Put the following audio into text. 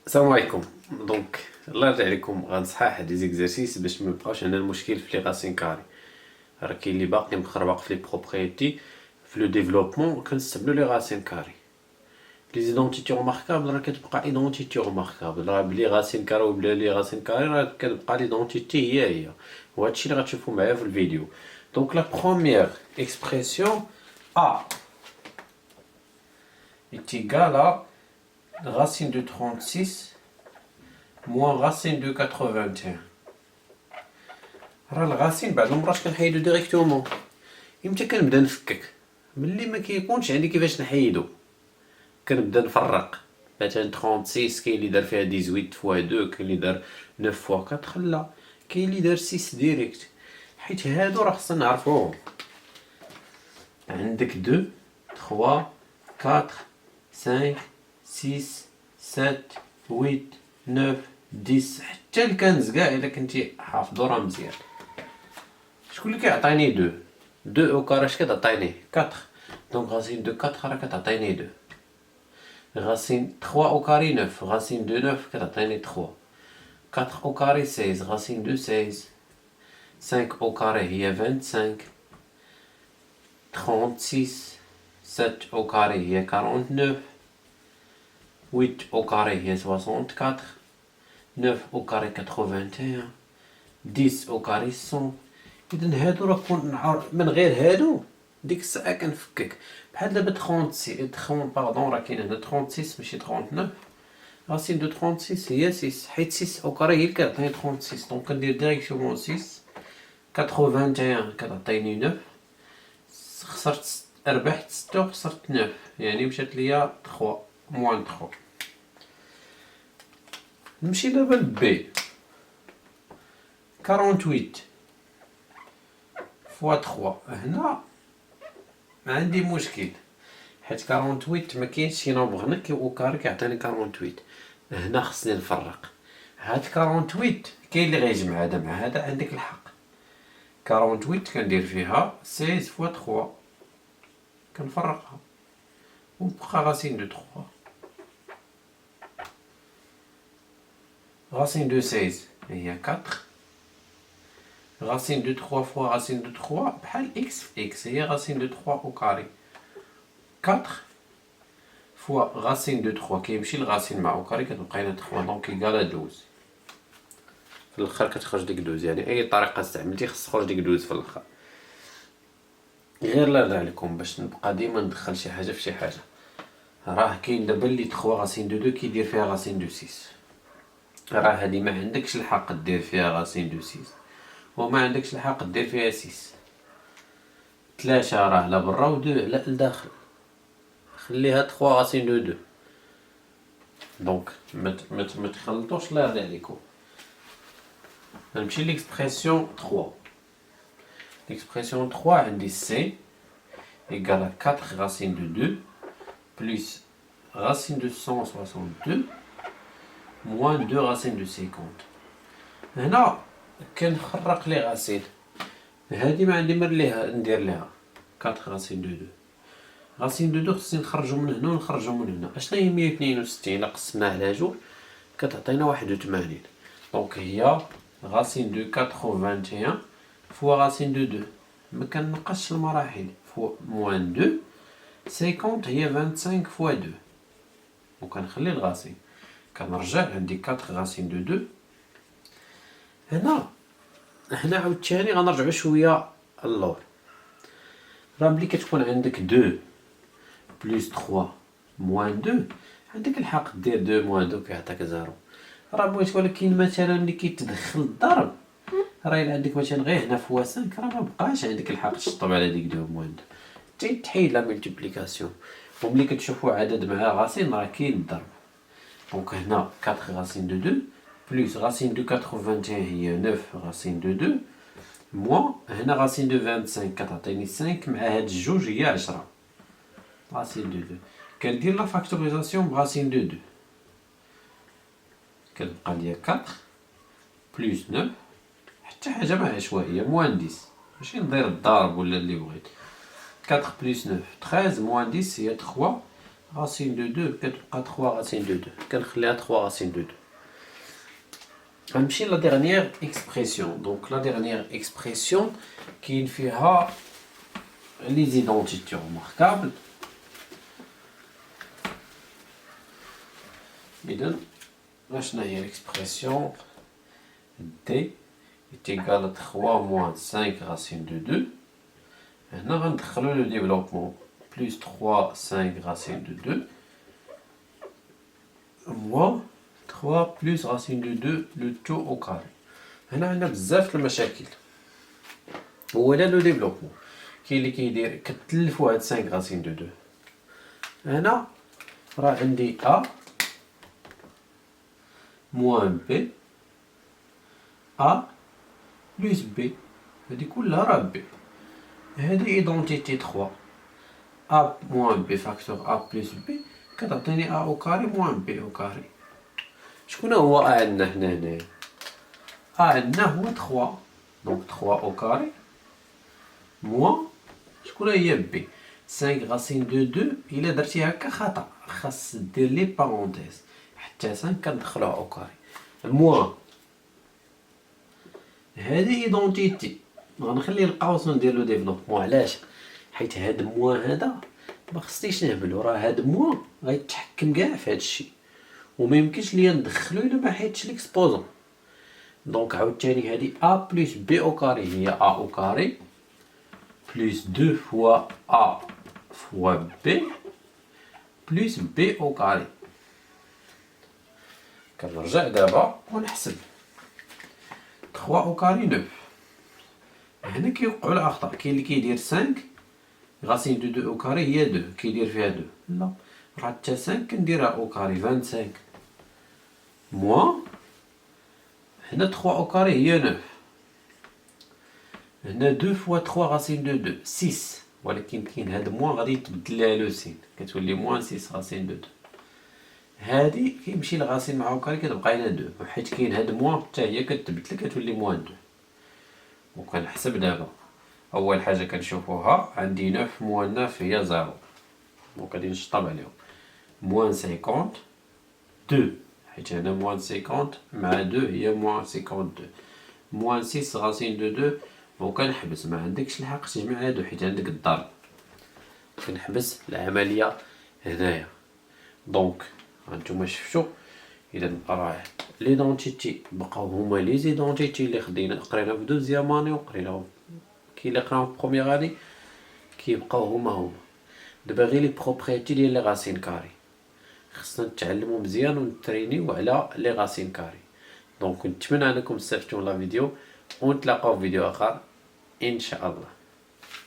السلام عليكم. دونك الله يرجع لكم غنصحح هاد لي زيكزارسيس باش ميبقاوش عندنا المشكل في لي راسين كاري. راه كاين اللي باقي مخربق في لي بروبريتي في لو ديفلوبمون كنستعملو لي راسين كاري. لي زيدونتيتي روماركابل راه كتبقى ايدونتيتي روماركابل، راه بلي راسين كاري وبلا لي راسين كاري راه كتبقى ليدونتيتي هي وهادشي اللي غتشوفو معايا في الفيديو. دونك لا بروميير اكسبرسيون ا est égal à racine de 36 moins racine de 81. راه الغاسين بعض المرات كنحيدو ديريكتومون. امتى كنبدا نفكك؟ ملي ما كيكونش عندي كيفاش نحيدو كنبدا نفرق. مثلا 36 كاين اللي دار فيها 18 فوا 2، كاين اللي دار 9 فوا 4، لا كاين اللي دار 6 ديريكت، حيت هادو راه خصنا نعرفوهم. عندك 2 3 4 5 6 7 8 9 10 حتى الكنز كاع الا كنتي حافظو راه مزيان. شكون اللي كيعطيني 2 2 او كاري اش كتعطيني 4، دونك غاسين دو 4 راه كتعطيني 2. غاسين 3 او كاري 9، غاسين دو 9 كتعطيني 3. 4 او كاري 16، غاسين دو 16. 5 او كاري هي 25. 36. 7 او كاري هي 49. 8 au carré هي 64. 9 au carré 81. 10 au carré 100. إذا هادو راه كون نعرف من غير هادو ديك الساعة كنفكك. بحال دابا 36 باردون راه كاين هنا 36 ماشي 39. راسين دو 36 هي 6، حيت 6 au carré هي اللي كتعطيني 36، دونك كندير ديريكتومون 6. 81 كتعطيني 9. خسرت ربحت 6 وخسرت 9، يعني مشات ليا 3 موان 3. نمشي دابا لبي 48 فوا 3. هنا ما عندي مشكل حيت 48 ما كاينش شي نومبر هنا او كاري كيعطيني 48. هنا خصني نفرق هاد 48 كاين اللي غيجمع هذا مع هذا، عندك الحق. 48 كندير فيها 16 فوا 3 كنفرقها وبقى راسين دو 3. Racine de 16 هي 4. Racine de 3 fois racine de 3 بحال x في x هي racine de 3 au carré. 4 fois racine de 3 كيمشي الغاسين مع au carré كتبقى لنا 3 دونك إيكال 12. في الاخر كتخرج ديك 12، يعني اي طريقه استعملتي خص تخرج ديك 12 في الاخر. غير لا لكم باش نبقى ديما ندخل شي حاجه في شي حاجه. راه كاين دابا اللي 3 راسين دو 2 كيدير فيها راسين دو 6، راه هادي ما عندكش الحق دير فيها راسين دو 6 وما عندكش الحق دير فيها 6. 3 راه على برا و 2 على لداخل، خليها 3 راسين دو 2. دونك ما تخلطوش الله يرضي عليكم. نمشي ليكسبرسيون 3. ليكسبرسيون 3 عندي سي إيكال 4 racine de 2 plus racine de 162 moins 2 racine de 50. هنا كنخرق لي غاسين. هادي ما عندي مر ليها ندير ليها 4 racine de 2. racine de 2 خصني نخرجو من هنا ونخرجو من هنا. اشنا هي 162 إلا قسمناها على جوج كتعطينا 81. دونك هي racine de 81 فوا racine de 2. ما كنقصش المراحل فوا موان 2. 50 هي 25 فوا 2 وكنخلي الغاسين. كنرجع عندي 4 racine de 2. هنا عاوتاني غنرجعو شويه اللور. راه ملي كتكون عندك 2 بلس 3 موان 2 عندك الحق دير 2 موان 2 كيعطيك 0. راه بغيت، ولكن مثلا ملي كيتدخل الضرب راه الا عندك مثلا غير هنا فوا 5 راه مبقاش عندك الحق تشطب على ديك 2 موان 2 تحيد لا ملتيبليكاسيون. وملي كتشوفوا عدد مع غاسين راه كاين الضرب. دونك هنا 4 racine de 2 plus racine de 81 هي 9 racine de 2 moins هنا racine de 25 كتعطيني 5 مع هاد الجوج هي 10 racine de 2. كندير لا فاكتوريزاسيون براسين دو 2 كتبقى ليا 4 بلس 9 حتى حاجه مع عشوائيه موان 10 ماشي ندير الضرب ولا اللي بغيت. 4 بلس 9 13 موان 10 هي 3 racine de 2 كتبقى 3 racine de 2 كنخليها 3 racine de 2. غنمشي لا dernière expression. Donc la dernière expression كاين فيها les identités remarquables. إذن شنو هي l'expression d est égal à 3 moins 5 racine de 2. هنا غندخلو le développement plus 3 5 racine de 2 moins 3 plus racine de 2 le tout au carré. هنا عندنا بزاف المشاكل. اولا لو ديفلوبمون كاين اللي كيدير كتلفوا هاد 5 racine de 2. هنا راه عندي a moins b a plus b هادي كلها راه b. هادي ايدونتيتي 3 a moins b facteur a plus b كتعطيني a au carré moins b au carré. شكون هو a عندنا هنايا؟ a عندنا هو 3 دونك 3 au carré moins شكون هي b 5 racine de 2. الا درتي هكا خطا خاص دير لي بارونتيز حتى 5 كندخلوها او كاري moins هذه ايدونتيتي. غنخلي القوس وندير له ديفلوبمون. علاش؟ حيت هاد موان هذا ما خصنيش نهبلو، راه هاد موان غيتحكم كاع في هاد الشيء وما يمكنش ليا ندخلو الا ما حيدش ليكسبوزون. دونك عاوتاني هادي a plus b au carré هي a au carré plus 2 fois a fois b plus b au carré. كنرجع دابا ونحسب 3 au carré 9. هنا كيوقعوا الاخطاء. كاين اللي كيدير 5 racine de 2 au carré هي 2 كيدير فيها 2. لا راه حتى 5 كنديرها au carré 25 moins هنا 3 au carré هي 9. هنا 2 fois 3 racine de 2 6 ولكن كاين هاد موان غادي يتبدل لها لو سين كتولي موان 6 racine de 2. هادي كيمشي الغاسين مع وكاري كتبقى لنا 2 حيت كاين هاد موان حتى هي كتبدل كتولي موان 2. وكنحسب دابا اول حاجه كنشوفوها عندي 9 موان 9 هي 0 دونك غادي نشطب عليهم موان 50 2 حيت هنا موان 50 مع 2 هي موان 52 موان 6 غاسين دو 2 وكنحبس. ما عندكش الحق تجمع هادو حيت عندك الضرب. كنحبس العمليه هنايا. دونك هانتوما شفتو. اذا راه ليدونتيتي بقاو هما لي زيدونتيتي اللي قرينا في دوزيام اني وقريناهم كي اللي قراهم في بروميير اني كيبقاو هما. دابا غير لي بروبريتي ديال لي غاسين كاري خصنا نتعلمو مزيان ونترينيو على لي غاسين كاري. دونك نتمنى انكم استفدتوا من لا فيديو ونتلاقاو في فيديو اخر ان شاء الله.